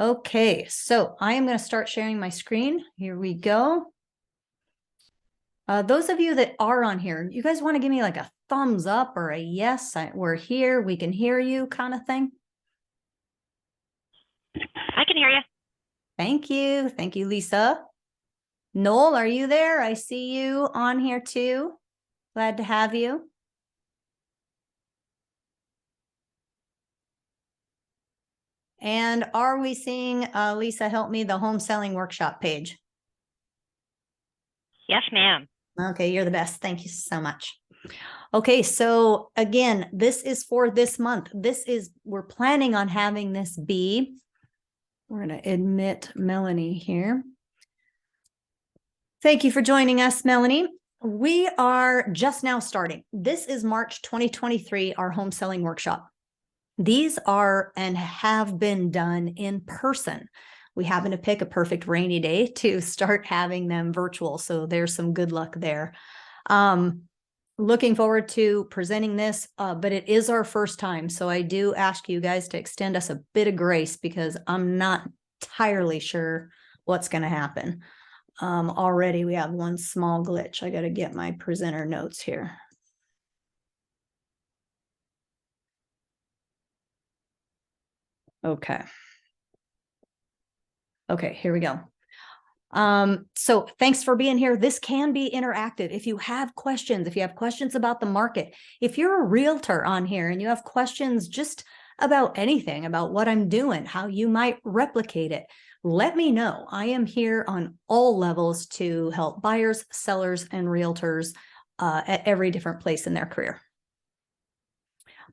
Okay, so I am going to start sharing my screen. Here we go. Those of you that are on here, you guys want to give me like a thumbs up or a yes, we're here, we can hear you kind of thing? I can hear you. Thank you. Thank you, Lisa. Noel, are you there? I see you on here too. Glad to have you. And are we seeing, Lisa, help me, the home selling workshop page? Yes, ma'am. Okay, you're the best. Thank you so much. Okay, so again, this is for this month. We're planning on having this be, we're going to admit Melanie here. Thank you for joining us, Melanie. We are just now starting. This is March 2023, our home selling workshop. These are and have been done in person. We happen to pick a perfect rainy day to start having them virtual. So there's some good luck there. Looking forward to presenting this, but it is our first time. So I do ask you guys to extend us a bit of grace because I'm not entirely sure what's going to happen. Already we have one small glitch. I got to get my presenter notes here. Okay. Okay, here we go. So thanks for being here. This can be interactive. If you have questions about the market, if you're a realtor on here and you have questions just about anything, about what I'm doing, how you might replicate it, let me know. I am here on all levels to help buyers, sellers, and realtors at every different place in their career.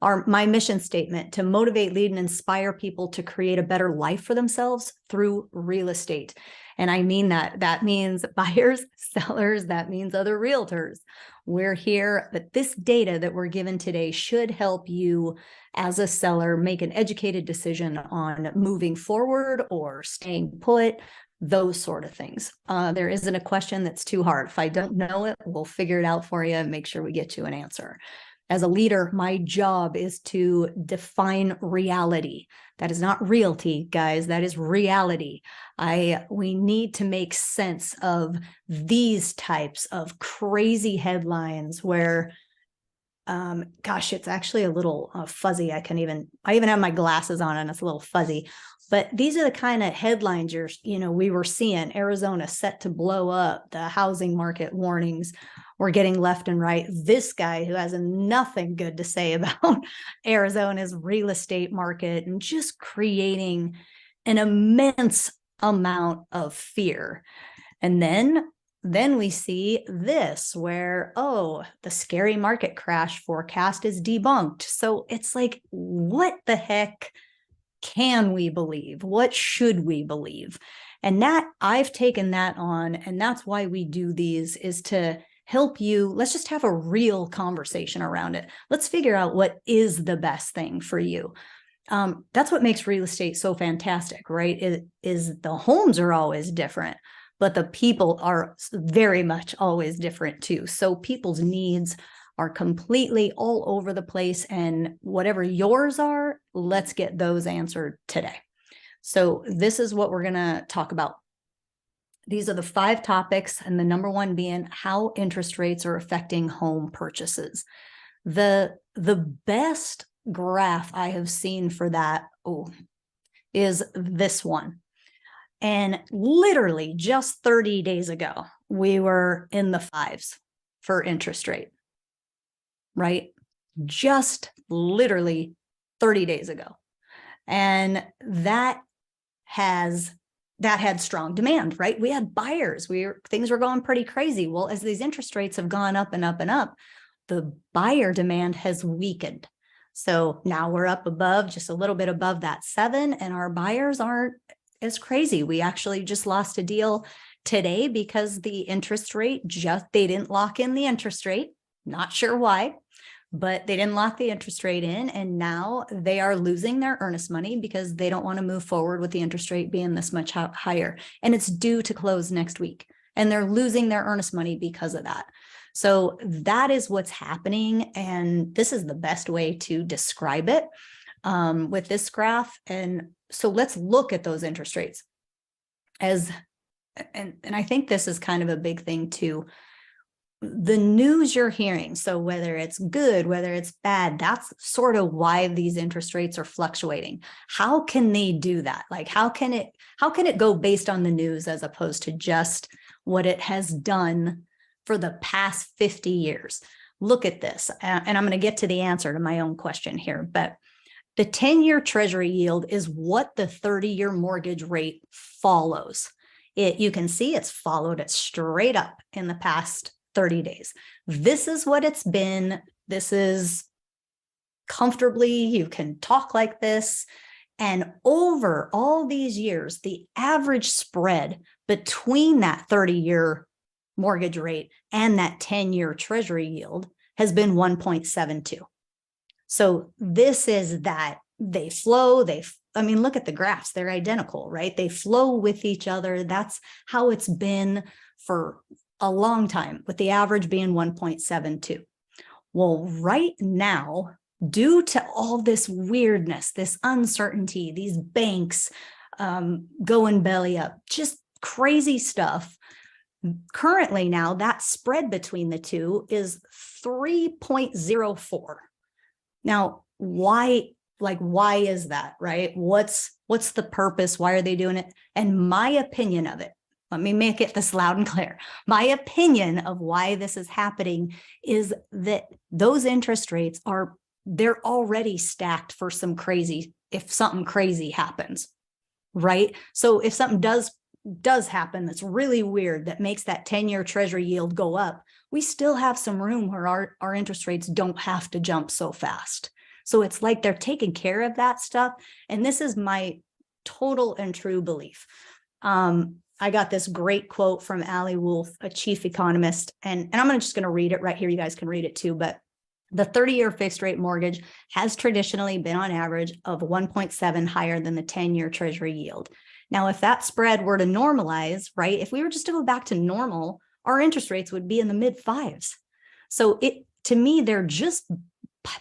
My mission statement: to motivate, lead, and inspire people to create a better life for themselves through real estate. And I mean that means buyers, sellers, that means other realtors. We're here, but this data that we're given today should help you as a seller make an educated decision on moving forward or staying put, those sort of things. There isn't a question that's too hard. If I don't know it, we'll figure it out for you and make sure we get you an answer. As a leader, my job is to define reality. That is not realty, guys. That is reality. We need to make sense of these types of crazy headlines where, gosh, it's actually a little fuzzy. I even have my glasses on and it's a little fuzzy. But these are the kind of headlines we were seeing. Arizona set to blow up, the housing market warnings we're getting left and right. This guy who has nothing good to say about Arizona's real estate market and just creating an immense amount of fear. And then we see this where, oh, the scary market crash forecast is debunked. So it's like, what the heck can we believe? What should we believe? And that I've taken that on, and that's why we do these, is to help you. Let's just have a real conversation around it. Let's figure out what is the best thing for you. That's what makes real estate so fantastic, right? It is the homes are always different, but the people are very much always different too. So people's needs are completely all over the place, and whatever yours are, let's get those answered today. So this is what we're going to talk about. These are the 5 topics, and the number one being how interest rates are affecting home purchases. The best graph I have seen for that is this one. And literally just 30 days ago, we were in the 5s for interest rate, right? Just literally 30 days ago. And that had strong demand, right? We had buyers. Things were going pretty crazy. Well, as these interest rates have gone up and up and up, the buyer demand has weakened. So now we're up above, just a little bit above that 7, and our buyers aren't as crazy. We actually just lost a deal today because the interest rate they didn't lock in the interest rate. Not sure why, but they didn't lock the interest rate in, and now they are losing their earnest money because they don't want to move forward with the interest rate being this much higher. And it's due to close next week, and they're losing their earnest money because of that. So that is what's happening, and this is the best way to describe it. with this graph. And so let's look at those interest rates and I think this is kind of a big thing too. The news you're hearing, so whether it's good, whether it's bad, that's sort of why these interest rates are fluctuating. How can they do that? Like, how can it go based on the news as opposed to just what it has done for the past 50 years? Look at this. And I'm going to get to the answer to my own question here, but the 10-year treasury yield is what the 30-year mortgage rate follows. You can see it's followed it straight up in the past 30 days. This is what it's been. This is comfortably, you can talk like this. And over all these years, the average spread between that 30-year mortgage rate and that 10-year treasury yield has been 1.72. So this is that they flow, I mean, look at the graphs, they're identical, right? They flow with each other. That's how it's been for a long time, with the average being 1.72. Well, right now, due to all this weirdness, this uncertainty, these banks going belly up, just crazy stuff. Currently now, that spread between the two is 3.04. Now, why is that, right? What's the purpose? Why are they doing it? And my opinion of it, let me make it this loud and clear. My opinion of why this is happening is that those interest rates they're already stacked for if something crazy happens, right? So if something does happen that's really weird, that makes that 10-year treasury yield go up, we still have some room where our interest rates don't have to jump so fast. So it's like they're taking care of that stuff. And this is my total and true belief. I got this great quote from Ali Wolf, a chief economist, and I'm just going to read it right here. You guys can read it too, but the 30-year fixed rate mortgage has traditionally been on average of 1.7 higher than the 10-year treasury yield. Now, if that spread were to normalize, right, if we were just to go back to normal, our interest rates would be in the mid fives. So to me, they're just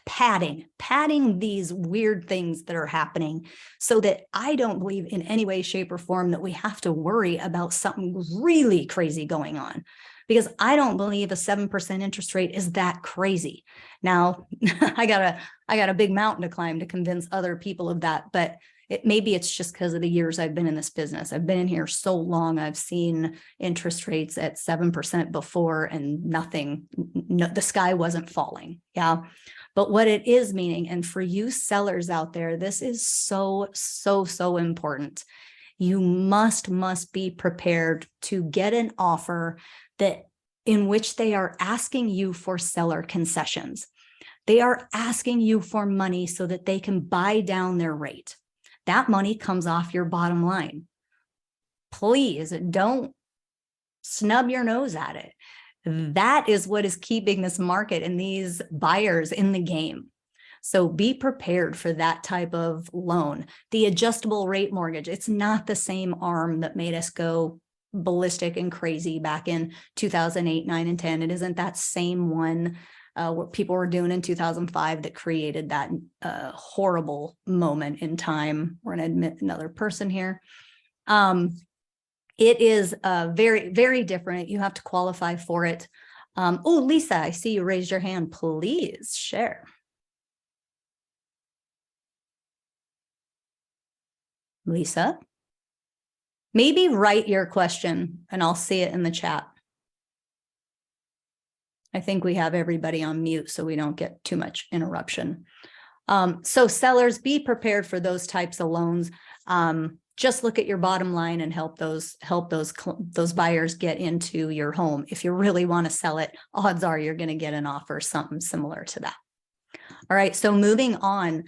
padding these weird things that are happening so that I don't believe in any way, shape, or form that we have to worry about something really crazy going on, because I don't believe a 7% interest rate is that crazy. Now, I got a big mountain to climb to convince other people of that, but maybe it's just because of the years I've been in this business. I've been in here so long. I've seen interest rates at 7% before and the sky wasn't falling. Yeah. But what it is meaning, and for you sellers out there, this is so, so, so important. You must be prepared to get an offer in which they are asking you for seller concessions. They are asking you for money so that they can buy down their rate. That money comes off your bottom line. Please don't snub your nose at it. That is what is keeping this market and these buyers in the game. So be prepared for that type of loan. The adjustable rate mortgage, it's not the same arm that made us go ballistic and crazy back in 2008, 9, and 10. It isn't that same one what people were doing in 2005 that created that horrible moment in time. We're going to admit another person here. It is very, very different. You have to qualify for it. Oh, Lisa, I see you raised your hand. Please share. Lisa, maybe write your question and I'll see it in the chat. I think we have everybody on mute so we don't get too much interruption. So sellers, be prepared for those types of loans. Just look at your bottom line and help those buyers get into your home. If you really want to sell it, odds are you're going to get an offer, something similar to that. All right, so moving on,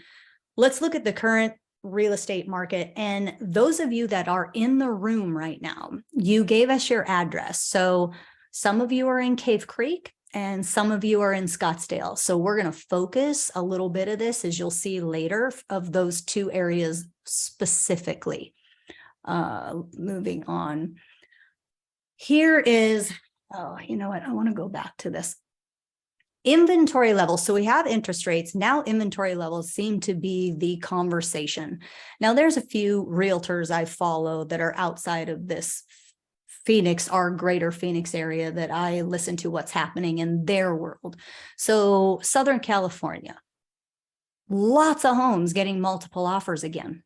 let's look at the current real estate market. And those of you that are in the room right now, you gave us your address. So some of you are in Cave Creek and some of you are in Scottsdale. So we're going to focus a little bit of this, as you'll see later, of those two areas specifically. Moving on. Here is, oh, you know what? I want to go back to this. Inventory levels. So we have interest rates. Now inventory levels seem to be the conversation. Now there's a few realtors I follow that are outside of this Phoenix, our greater Phoenix area, that I listen to what's happening in their world. So Southern California, lots of homes getting multiple offers again.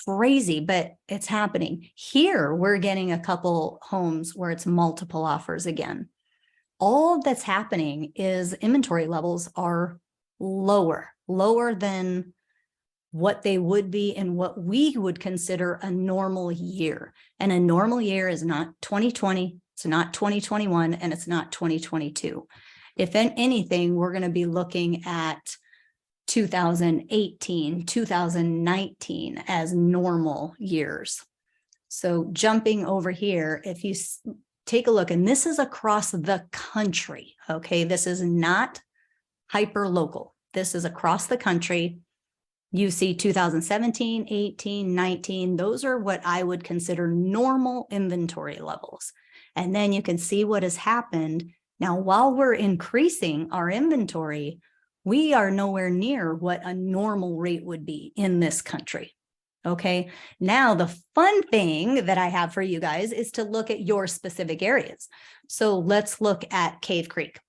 Crazy, but it's happening. Here, we're getting a couple homes where it's multiple offers again. All that's happening is inventory levels are lower than what they would be in what we would consider a normal year. And a normal year is not 2020, it's not 2021, and it's not 2022. If anything, we're going to be looking at 2018, 2019 as normal years. So jumping over here, if you take a look, and this is across the country, okay? This is not hyper local. This is across the country. You see 2017, 18, 19, those are what I would consider normal inventory levels. And then you can see what has happened. Now, while we're increasing our inventory, we are nowhere near what a normal rate would be in this country. Okay, now the fun thing that I have for you guys is to look at your specific areas. So let's look at Cave Creek.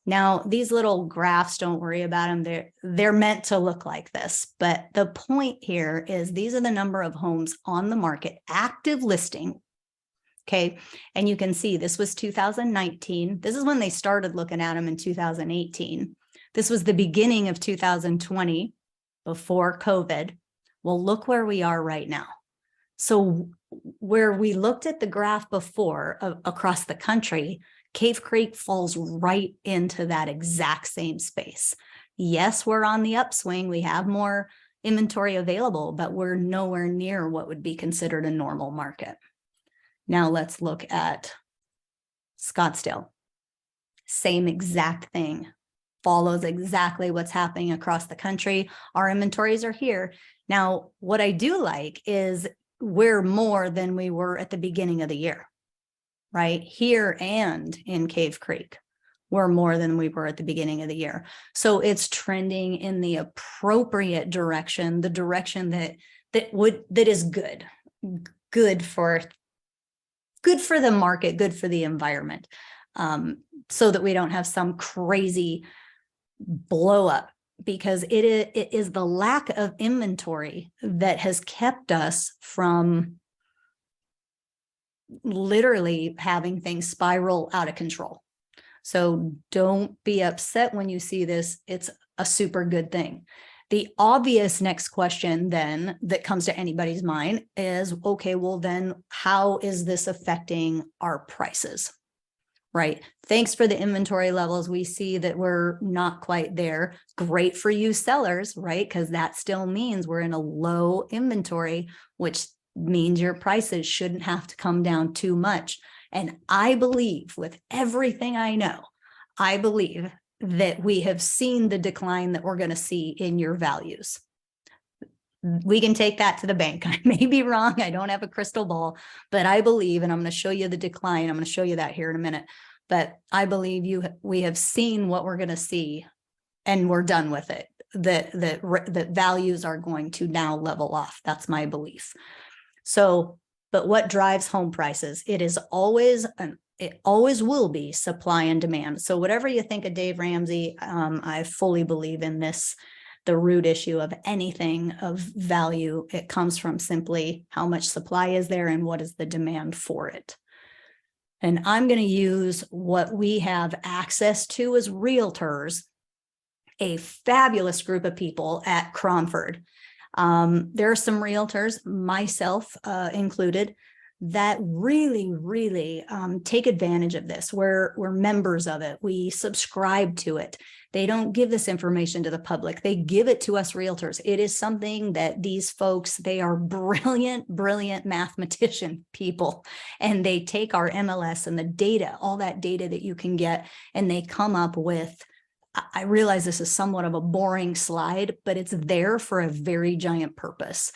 Now, these little graphs, don't worry about them. They're meant to look like this. But the point here is these are the number of homes on the market, active listing. Okay, and you can see this was 2019. This is when they started looking at them in 2018. This was the beginning of 2020 before COVID. Well, look where we are right now. So where we looked at the graph before across the country, Cave Creek falls right into that exact same space. Yes, we're on the upswing. We have more inventory available, but we're nowhere near what would be considered a normal market. Now let's look at Scottsdale. Same exact thing. Follows exactly what's happening across the country. Our inventories are here. Now, what I do like is we're more than we were at the beginning of the year, right? Here and in Cave Creek, we're more than we were at the beginning of the year. So it's trending in the appropriate direction, the direction that is good for the market, good for the environment, so that we don't have some crazy blow up, because it is the lack of inventory that has kept us from literally having things spiral out of control. So don't be upset when you see this. It's a super good thing. The obvious next question then that comes to anybody's mind is, okay, well then how is this affecting our prices? Right. Thanks for the inventory levels. We see that we're not quite there. Great for you sellers, right? Because that still means we're in a low inventory, which means your prices shouldn't have to come down too much. And I believe, with everything I know, I believe that we have seen the decline that we're going to see in your values. We can take that to the bank. I may be wrong. I don't have a crystal ball, but I believe, and I'm going to show you the decline. I'm going to show you that here in a minute. But I believe we have seen what we're going to see, and we're done with it. That values are going to now level off. That's my belief. So, but what drives home prices? It always will be supply and demand. So whatever you think of Dave Ramsey, I fully believe in this. The root issue of anything of value, it comes from simply how much supply is there and what is the demand for it. And I'm going to use what we have access to as realtors, a fabulous group of people at Cromford. There are some realtors, myself included, that really take advantage of this. We're members of it. We subscribe to it. They don't give this information to the public. They give it to us realtors. It is something that these folks, they are brilliant mathematician people, and they take our MLS and the data, all that data that you can get, and they come up with, I realize this is somewhat of a boring slide, but it's there for a very giant purpose.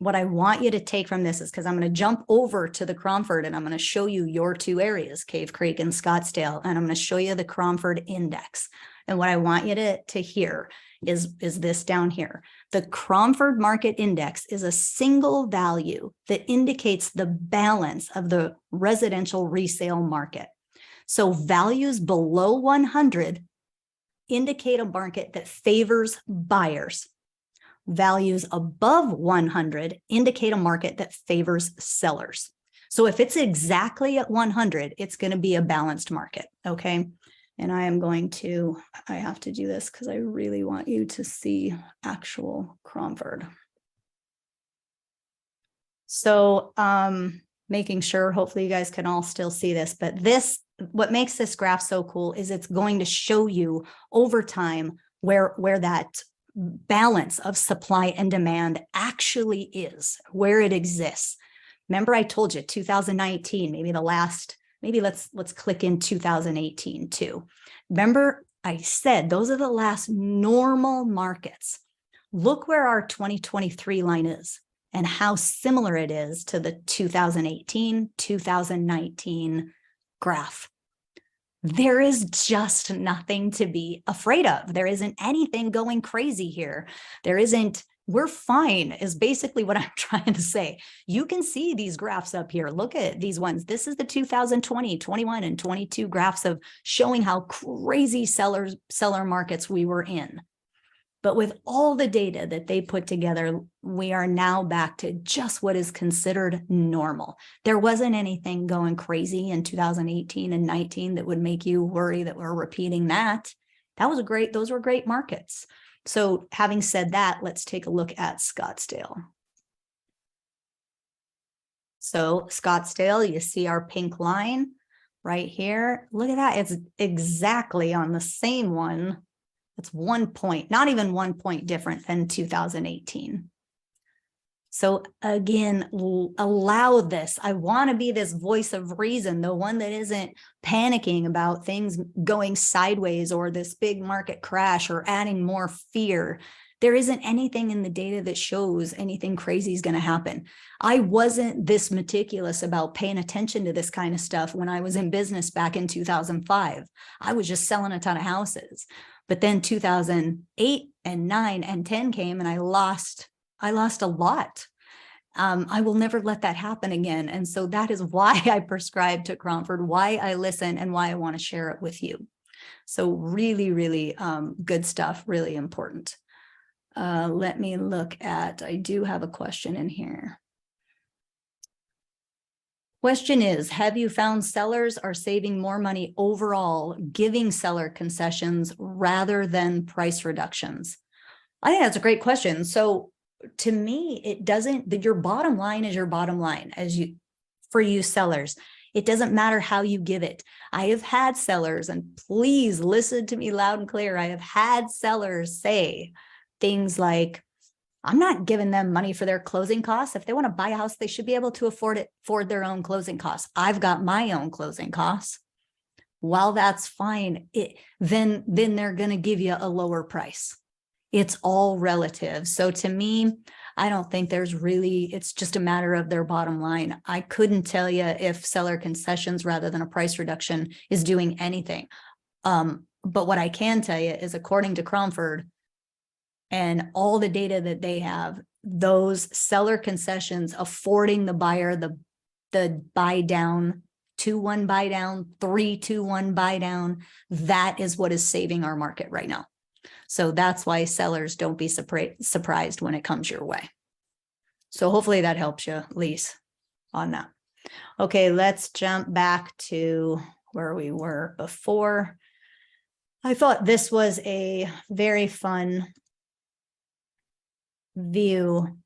what I want you to take from this is, because I'm going to jump over to the Cromford and I'm going to show you your two areas, Cave Creek and Scottsdale, and I'm going to show you the Cromford index. And what I want you to hear is this down here. The Cromford Market Index is a single value that indicates the balance of the residential resale market. So values below 100 indicate a market that favors buyers. Values above 100 indicate a market that favors sellers. So if it's exactly at 100, it's going to be a balanced market, okay? And I have to do this because I really want you to see actual Cromford. So making sure, hopefully you guys can all still see this, but what makes this graph so cool is it's going to show you over time where that balance of supply and demand actually is, where it exists. Remember, I told you 2019, maybe let's click in 2018 too. Remember, I said those are the last normal markets. Look where our 2023 line is and how similar it is to the 2018, 2019 graph. There is just nothing to be afraid of. There isn't anything going crazy here. We're fine is basically what I'm trying to say. You can see these graphs up here. Look at these ones. This is the 2020, 21, and 22 graphs of showing how crazy seller markets we were in. But with all the data that they put together, we are now back to just what is considered normal. There wasn't anything going crazy in 2018 and 19 that would make you worry that we're repeating that. Those were great markets. So having said that, let's take a look at Scottsdale. So Scottsdale, you see our pink line right here. Look at that. It's exactly on the same one. It's 1 point, not even 1 point different than 2018. So again, allow this. I want to be this voice of reason, the one that isn't panicking about things going sideways or this big market crash or adding more fear. There isn't anything in the data that shows anything crazy is going to happen. I wasn't this meticulous about paying attention to this kind of stuff when I was in business back in 2005. I was just selling a ton of houses. But then 2008 and 9 and 10 came and I lost a lot. I will never let that happen again. And so that is why I prescribe to Cromford, why I listen, and why I want to share it with you. So really, really good stuff, really important. Let me look at, I do have a question in here. Question is, have you found sellers are saving more money overall, giving seller concessions rather than price reductions? I think that's a great question. So to me, it doesn't, your bottom line is your bottom line for you sellers. It doesn't matter how you give it. I have had sellers, and please listen to me loud and clear. I have had sellers say things like, I'm not giving them money for their closing costs. If they want to buy a house, they should be able to afford their own closing costs. I've got my own closing costs. While that's fine, then they're going to give you a lower price. It's all relative. So to me, I don't think it's just a matter of their bottom line. I couldn't tell you if seller concessions rather than a price reduction is doing anything. But what I can tell you is, according to Cromford, and all the data that they have, those seller concessions affording the buyer the buy down, 2-1 buy down, 3-2-1 buy down, that is what is saving our market right now. So that's why sellers, don't be surprised when it comes your way. So hopefully that helps you, Lise, on that. Okay, let's jump back to where we were before. I thought this was a very fun view.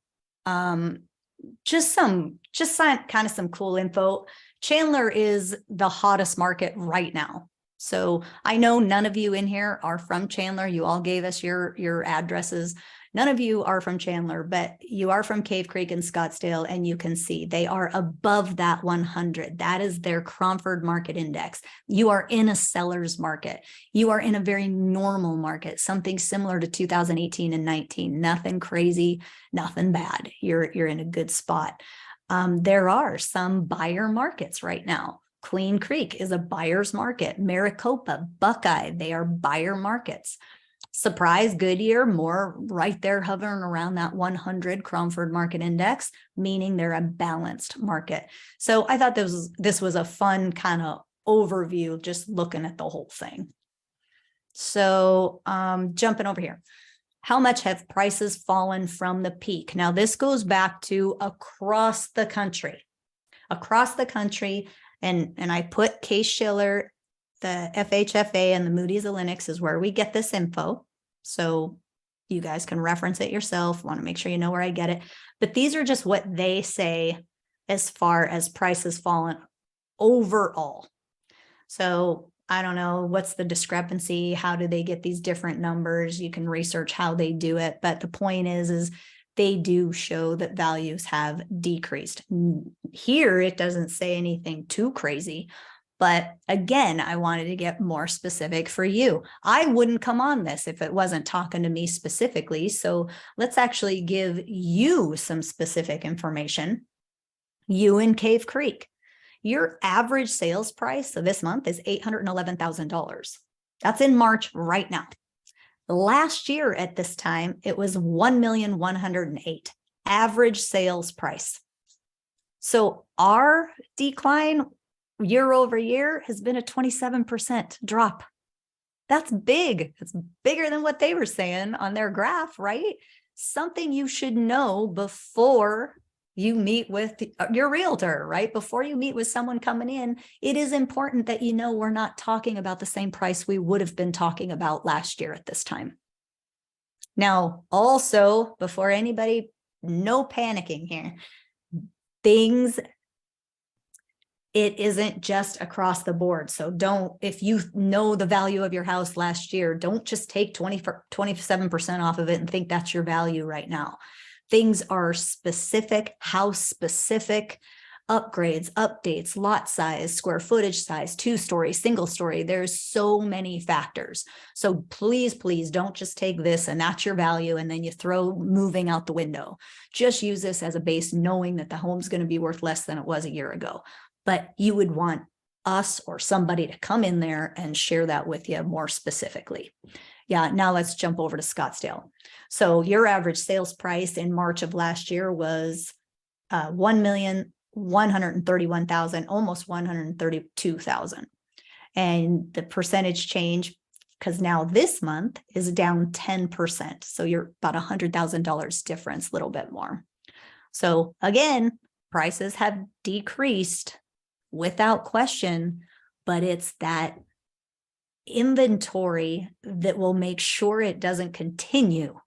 Just kind of some cool info. Chandler is the hottest market right now. So I know none of you in here are from Chandler. You all gave us your addresses. None of you are from Chandler, but you are from Cave Creek and Scottsdale, and you can see they are above that 100. That is their Cromford Market Index. You are in a seller's market. You are in a very normal market, something similar to 2018 and 19. Nothing crazy, nothing bad. You're in a good spot. There are some buyer markets right now. Clean Creek is a buyer's market. Maricopa, Buckeye, they are buyer markets. Surprise, Goodyear, more right there hovering around that 100 Cromford Market Index, meaning they're a balanced market. So I thought this was a fun kind of overview, just looking at the whole thing. So jumping over here. How much have prices fallen from the peak? Now, this goes back to across the country. Across the country, and I put Case-Shiller, the FHFA, and the Moody's Analytics is where we get this info. So you guys can reference it yourself. Want to make sure you know where I get it. But these are just what they say as far as prices fallen overall. So I don't know what's the discrepancy. How do they get these different numbers? You can research how they do it. But the point is they do show that values have decreased. Here, it doesn't say anything too crazy. But again, I wanted to get more specific for you. I wouldn't come on this if it wasn't talking to me specifically. So let's actually give you some specific information. You in Cave Creek, your average sales price of this month is $811,000. That's in March right now. Last year at this time, it was $1,108,000 average sales price. So our decline year over year has been a 27% drop. That's big. It's bigger than what they were saying on their graph, right? Something you should know before you meet with your realtor, right? Before you meet with someone coming in, it is important that you know we're not talking about the same price we would have been talking about last year at this time. Now, also, before anybody, no panicking here. It isn't just across the board. So if you know the value of your house last year, don't just take 27% off of it and think that's your value right now. Things are specific, house specific, upgrades, updates, lot size, square footage size, 2-story, single story. There's so many factors. So please, please don't just take this and that's your value and then you throw moving out the window. Just use this as a base, knowing that the home's going to be worth less than it was a year ago. But you would want us or somebody to come in there and share that with you more specifically. Yeah, now let's jump over to Scottsdale. So your average sales price in March of last year was $1,131,000, almost $132,000. And the percentage change, because now this month is down 10%. So you're about $100,000 difference, a little bit more. So again, prices have decreased without question, but it's that inventory that will make sure it doesn't continue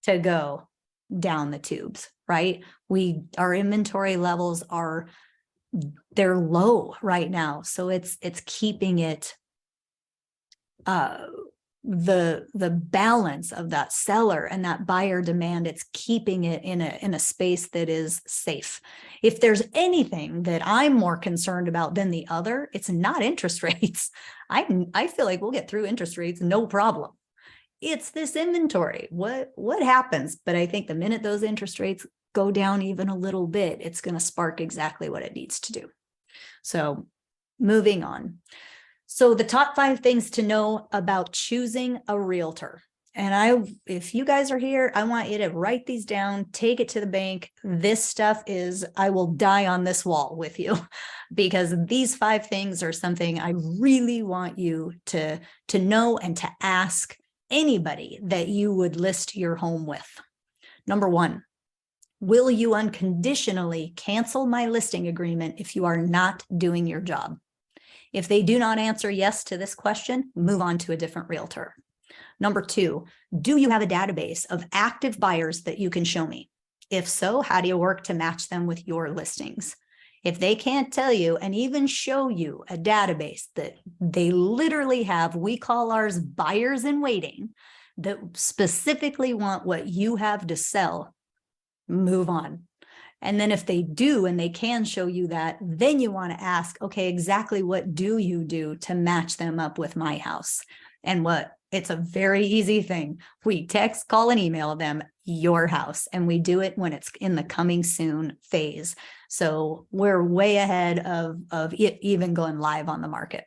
to go down the tubes, right? Our inventory levels they're low right now. So it's keeping it the balance of that seller and that buyer demand, it's keeping it in a space that is safe. If there's anything that I'm more concerned about than the other, it's not interest rates. I feel like we'll get through interest rates, no problem. It's this inventory. What happens? But I think the minute those interest rates go down even a little bit, it's going to spark exactly what it needs to do. So moving on. So the top 5 things to know about choosing a realtor. And if you guys are here, I want you to write these down, take it to the bank. This stuff I will die on this wall with you because these 5 things are something I really want you to know and to ask anybody that you would list your home with. Number 1, will you unconditionally cancel my listing agreement if you are not doing your job? If they do not answer yes to this question, move on to a different realtor. Number 2, do you have a database of active buyers that you can show me? If so, how do you work to match them with your listings? If they can't tell you and even show you a database that they literally have, we call ours buyers in waiting, that specifically want what you have to sell, move on. And then if they do and they can show you that, then you want to ask, okay, exactly what do you do to match them up with my house? And it's a very easy thing. We text, call, and email them your house. And we do it when it's in the coming soon phase. So we're way ahead of it even going live on the market.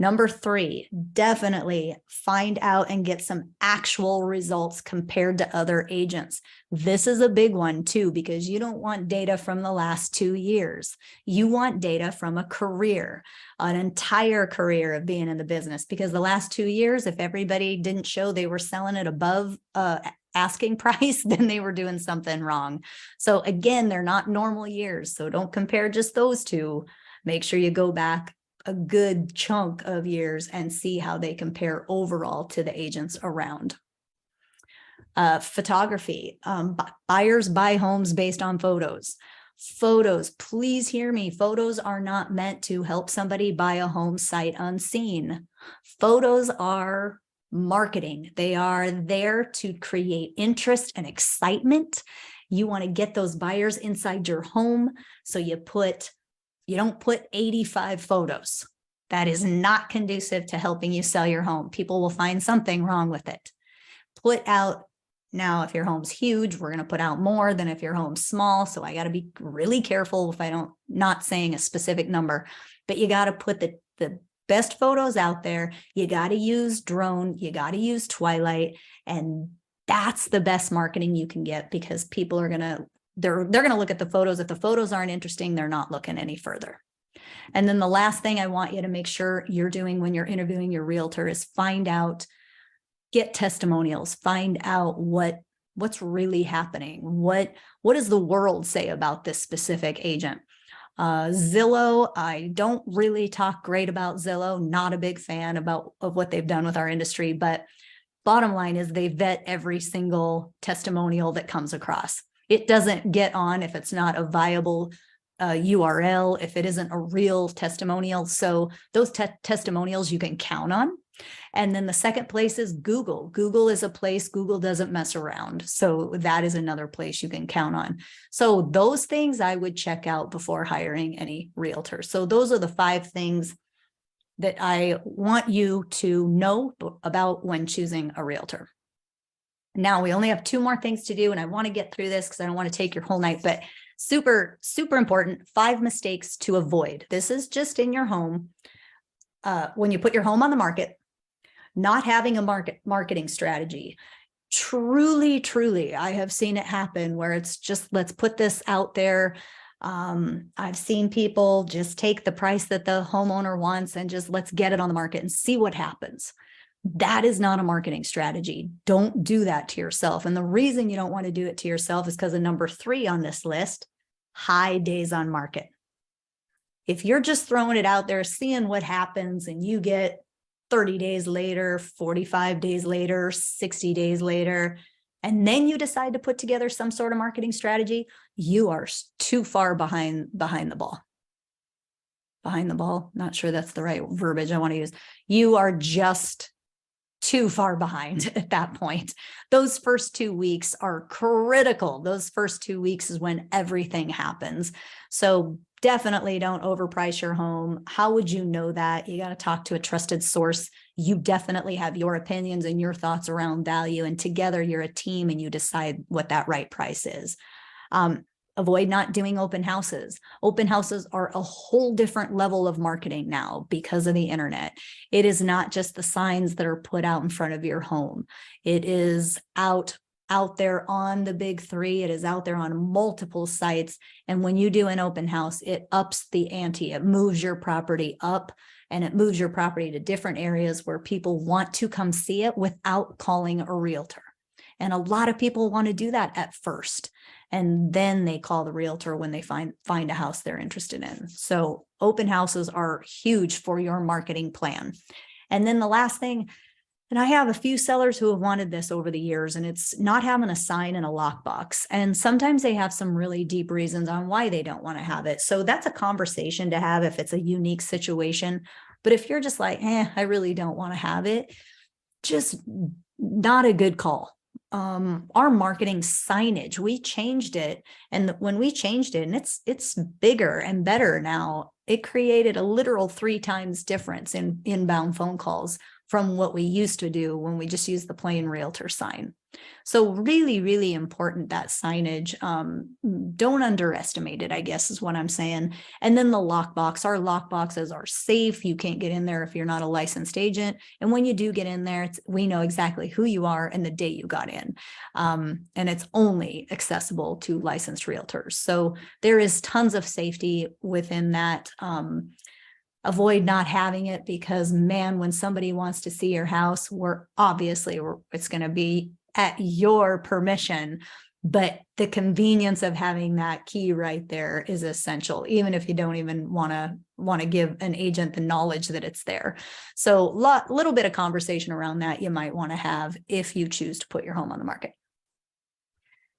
Number 3, definitely find out and get some actual results compared to other agents. This is a big one too, because you don't want data from the last 2 years. You want data from a career, an entire career of being in the business, because the last 2 years, if everybody didn't show they were selling it above asking price, then they were doing something wrong. So again, they're not normal years. So don't compare just those two. Make sure you go back a good chunk of years and see how they compare overall to the agents around. Photography. Buyers buy homes based on photos. Photos, please hear me. Photos are not meant to help somebody buy a home sight unseen. Photos are marketing. They are there to create interest and excitement. You want to get those buyers inside your home. So you don't put 85 photos. That is not conducive to helping you sell your home. People will find something wrong with it. Put out, now if your home's huge, we're going to put out more than if your home's small. So I got to be really careful if not saying a specific number, but you got to put the best photos out there. You got to use drone, you got to use twilight, and that's the best marketing you can get, because people are going to they're going to look at the photos. If the photos aren't interesting, they're not looking any further. And then the last thing I want you to make sure you're doing when you're interviewing your realtor is get testimonials, find out what's really happening. What does the world say about this specific agent? Zillow, I don't really talk great about Zillow, not a big fan of what they've done with our industry, but bottom line is they vet every single testimonial that comes across. It doesn't get on if it's not a viable URL, if it isn't a real testimonial. So those testimonials you can count on. And then the second place is Google. Google is a place, Google doesn't mess around. So that is another place you can count on. So those things I would check out before hiring any realtor. So those are the 5 things that I want you to know about when choosing a realtor. Now we only have 2 more things to do, and I want to get through this because I don't want to take your whole night, but super, super important, 5 mistakes to avoid. This is just in your home. When you put your home on the market, not having a marketing strategy. Truly, truly, I have seen it happen where it's just, let's put this out there. I've seen people just take the price that the homeowner wants and just let's get it on the market and see what happens. That is not a marketing strategy. Don't do that to yourself. And the reason you don't want to do it to yourself is because of number 3 on this list, high days on market. If you're just throwing it out there, seeing what happens, and you get 30 days later, 45 days later, 60 days later, and then you decide to put together some sort of marketing strategy, you are too far behind the ball. Behind the ball, not sure that's the right verbiage I want to use. You are just too far behind at that point. Those first 2 weeks are critical. Those first 2 weeks is when everything happens. So definitely don't overprice your home. How would you know that? You got to talk to a trusted source. You definitely have your opinions and your thoughts around value, and together you're a team and you decide what that right price is. Avoid not doing open houses. Open houses are a whole different level of marketing now because of the internet. It is not just the signs that are put out in front of your home. It is out there on the big 3. It is out there on multiple sites. And when you do an open house, it ups the ante. It moves your property up, and it moves your property to different areas where people want to come see it without calling a realtor. And a lot of people want to do that at first, and then they call the realtor when they find a house they're interested in. So open houses are huge for your marketing plan. And then the last thing, And I have a few sellers who have wanted this over the years, and it's not having a sign in a lockbox. And sometimes they have some really deep reasons on why they don't want to have it. So that's a conversation to have if it's a unique situation. But if you're just like, I really don't want to have it, just not a good call. Our marketing signage, we changed it. And when we changed it, and it's bigger and better now, it created a literal 3 times difference in inbound phone calls from what we used to do when we just used the plain realtor sign. So really, really important, that signage. Don't underestimate it, I guess is what I'm saying. And then the lockbox, our lockboxes are safe. You can't get in there if you're not a licensed agent. And when you do get in there, we know exactly who you are and the date you got in. And it's only accessible to licensed realtors. So there is tons of safety within that. Avoid not having it because, man, when somebody wants to see your house, it's going to be at your permission, but the convenience of having that key right there is essential, even if you don't even want to give an agent the knowledge that it's there. So little bit of conversation around that you might want to have if you choose to put your home on the market.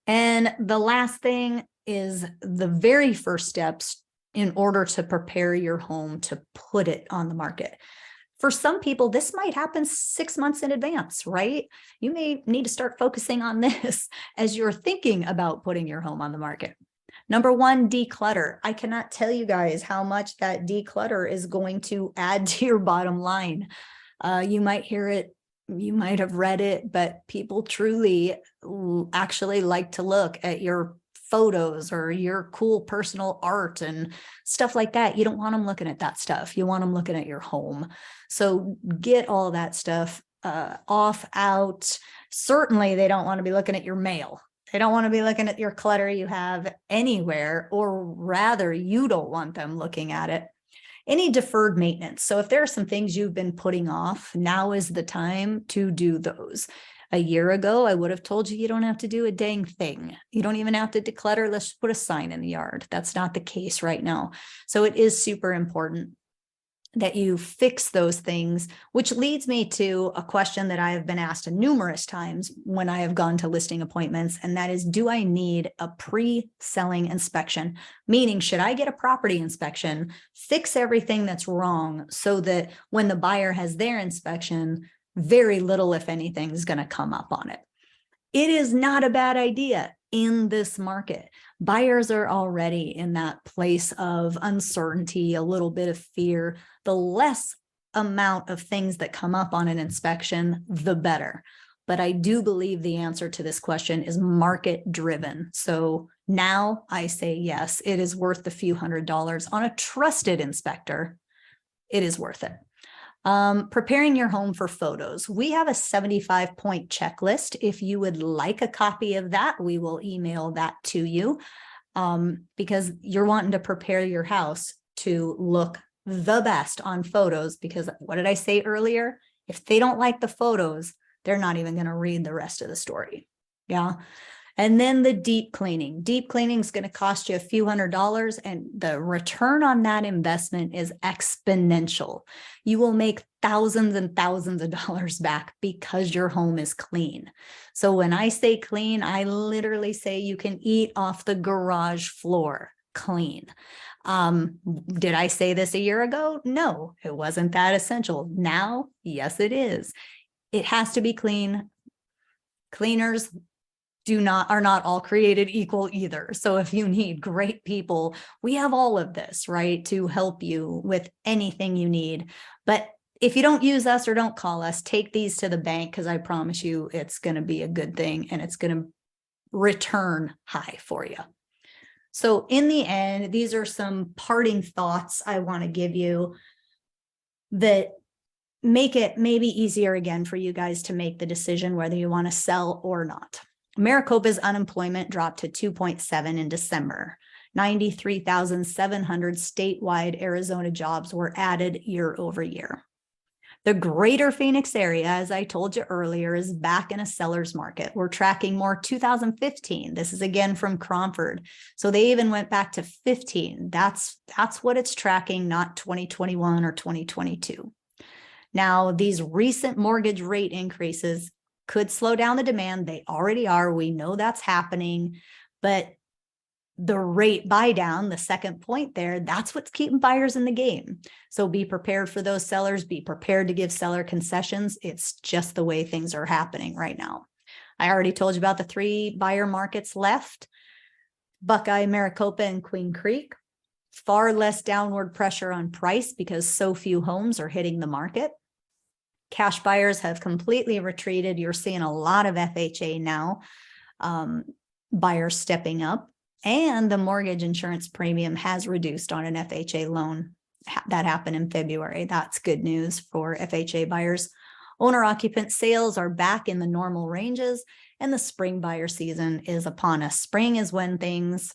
And the last thing is the very first steps in order to prepare your home to put it on the market. For some people, this might happen 6 months in advance, right? You may need to start focusing on this as you're thinking about putting your home on the market. Number 1, declutter. I cannot tell you guys how much that declutter is going to add to your bottom line. You might hear it, you might have read it, but people truly actually like to look at your photos or your cool personal art and stuff like that. You don't want them looking at that stuff. You want them looking at your home. So get all that stuff out. Certainly, they don't want to be looking at your mail. They don't want to be looking at your clutter you have anywhere, or rather, you don't want them looking at it. Any deferred maintenance. So if there are some things you've been putting off, now is the time to do those. A year ago, I would have told you don't have to do a dang thing. You don't even have to declutter. Let's put a sign in the yard. That's not the case right now. So it is super important that you fix those things, which leads me to a question that I have been asked numerous times when I have gone to listing appointments. And that is, do I need a pre-selling inspection? Meaning, should I get a property inspection, fix everything that's wrong so that when the buyer has their inspection, very little, if anything, is going to come up on it. It is not a bad idea in this market. Buyers are already in that place of uncertainty, a little bit of fear. The less amount of things that come up on an inspection, the better. But I do believe the answer to this question is market driven. So now I say yes, it is worth the few $100s on a trusted inspector. It is worth it. Preparing your home for photos. We have a 75-point checklist. If you would like a copy of that, we will email that to you, because you're wanting to prepare your house to look the best on photos. Because what did I say earlier? If they don't like the photos, they're not even going to read the rest of the story. Yeah. And then the deep cleaning. Deep cleaning is going to cost you a few $100s, and the return on that investment is exponential. You will make thousands and thousands of dollars back because your home is clean. So when I say clean, I literally say you can eat off the garage floor clean. Did I say this a year ago? No, it wasn't that essential. Now, yes, it is. It has to be clean. Cleaners are not all created equal either. So if you need great people, we have all of this, right, to help you with anything you need. But if you don't use us or don't call us, take these to the bank, because I promise you it's going to be a good thing and it's going to return high for you. So in the end, these are some parting thoughts I want to give you that make it maybe easier again for you guys to make the decision whether you want to sell or not. Maricopa's unemployment dropped to 2.7 in December. 93,700 statewide Arizona jobs were added year over year. The greater Phoenix area, as I told you earlier, is back in a seller's market. We're tracking more 2015. This is again from Cromford. So they even went back to 15. That's what it's tracking, not 2021 or 2022. Now, these recent mortgage rate increases could slow down the demand. They already are. We know that's happening, but the rate buy down, the second point there, that's what's keeping buyers in the game. So be prepared for those sellers, be prepared to give seller concessions. It's just the way things are happening right now. I already told you about the 3 buyer markets left: Buckeye, Maricopa, and Queen Creek. Far less downward pressure on price because so few homes are hitting the market. Cash buyers have completely retreated. You're seeing a lot of FHA now, buyers stepping up. And the mortgage insurance premium has reduced on an FHA loan. That happened in February. That's good news for FHA buyers. Owner occupant sales are back in the normal ranges, and the spring buyer season is upon us. Spring is when things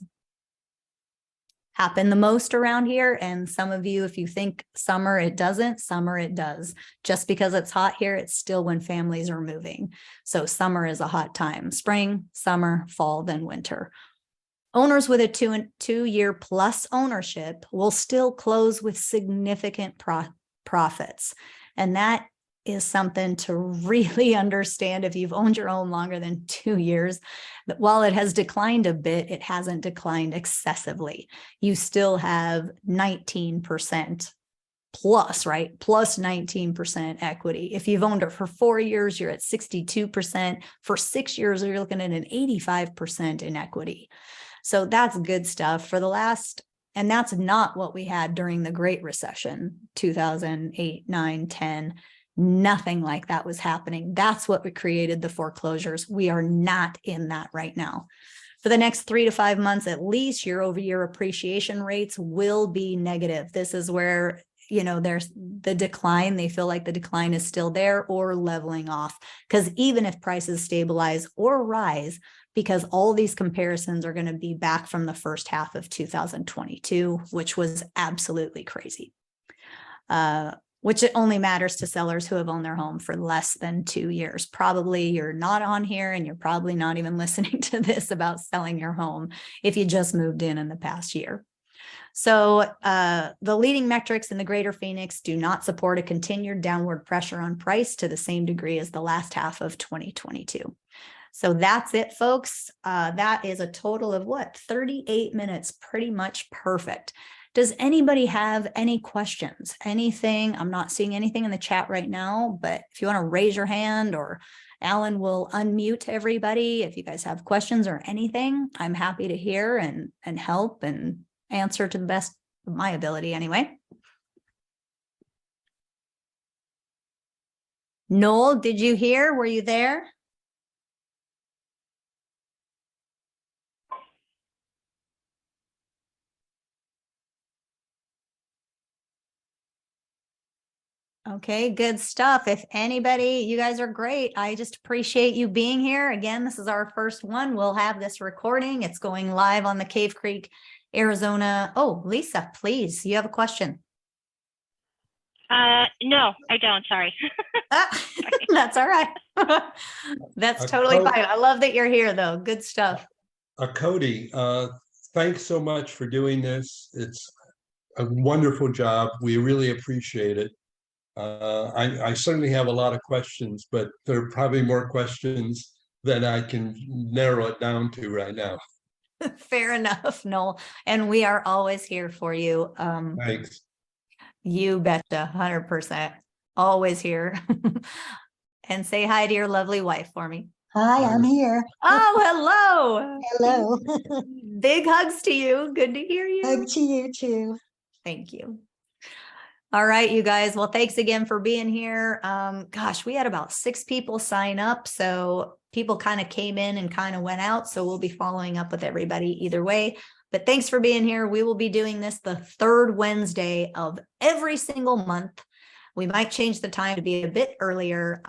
happen the most around here. And some of you, if you think summer, it doesn't. Summer, it does. Just because it's hot here, it's still when families are moving. So summer is a hot time. Spring, summer, fall, then winter. Owners with a 2-year plus ownership will still close with significant profits. And that is something to really understand if you've owned your home longer than 2 years. That while it has declined a bit, it hasn't declined excessively. You still have 19% plus, right? Plus 19% equity. If you've owned it for 4 years, you're at 62%. For 6 years, you're looking at an 85% in equity. So that's good stuff for the last, and that's not what we had during the Great Recession, 2008, 9, 10. Nothing like that was happening. That's what created the foreclosures. We are not in that right now. For the next 3 to 5 months, at least, year-over-year appreciation rates will be negative. This is where, there's the decline. They feel like the decline is still there or leveling off. Because even if prices stabilize or rise, because all these comparisons are going to be back from the first half of 2022, which was absolutely crazy. Which it only matters to sellers who have owned their home for less than 2 years. Probably you're not on here and you're probably not even listening to this about selling your home if you just moved in the past year. So the leading metrics in the greater Phoenix do not support a continued downward pressure on price to the same degree as the last half of 2022. So that's it, folks. That is a total of 38 minutes, pretty much perfect. Does anybody have any questions? Anything? I'm not seeing anything in the chat right now, but if you want to raise your hand, or Alan will unmute everybody. If you guys have questions or anything, I'm happy to hear and help and answer to the best of my ability anyway. Noel, did you hear? Were you there? Okay, good stuff. If anybody, you guys are great. I just appreciate you being here. Again, this is our first one. We'll have this recording. It's going live on the Cave Creek, Arizona. Oh, Lisa, please, you have a question. No, I don't. Sorry. That's all right. That's totally fine. I love that you're here, though. Good stuff. Cody, thanks so much for doing this. It's a wonderful job. We really appreciate it. I certainly have a lot of questions, but there are probably more questions than I can narrow it down to right now. Fair enough, Noel. And we are always here for you. Thanks. You betcha, 100%. Always here. And say hi to your lovely wife for me. Hi, I'm here. Oh, hello. Hello. Big hugs to you. Good to hear you. Hug to you too. Thank you. All right, you guys. Well, thanks again for being here. Gosh, we had about 6 people sign up. So people kind of came in and kind of went out. So we'll be following up with everybody either way. But thanks for being here. We will be doing this the 3rd Wednesday of every single month. We might change the time to be a bit earlier,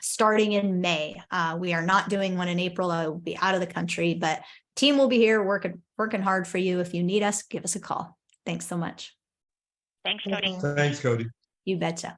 starting in May. We are not doing one in April. I will be out of the country, but team will be here working hard for you. If you need us, give us a call. Thanks so much. Thanks, Cody. Thanks, Cody. You betcha.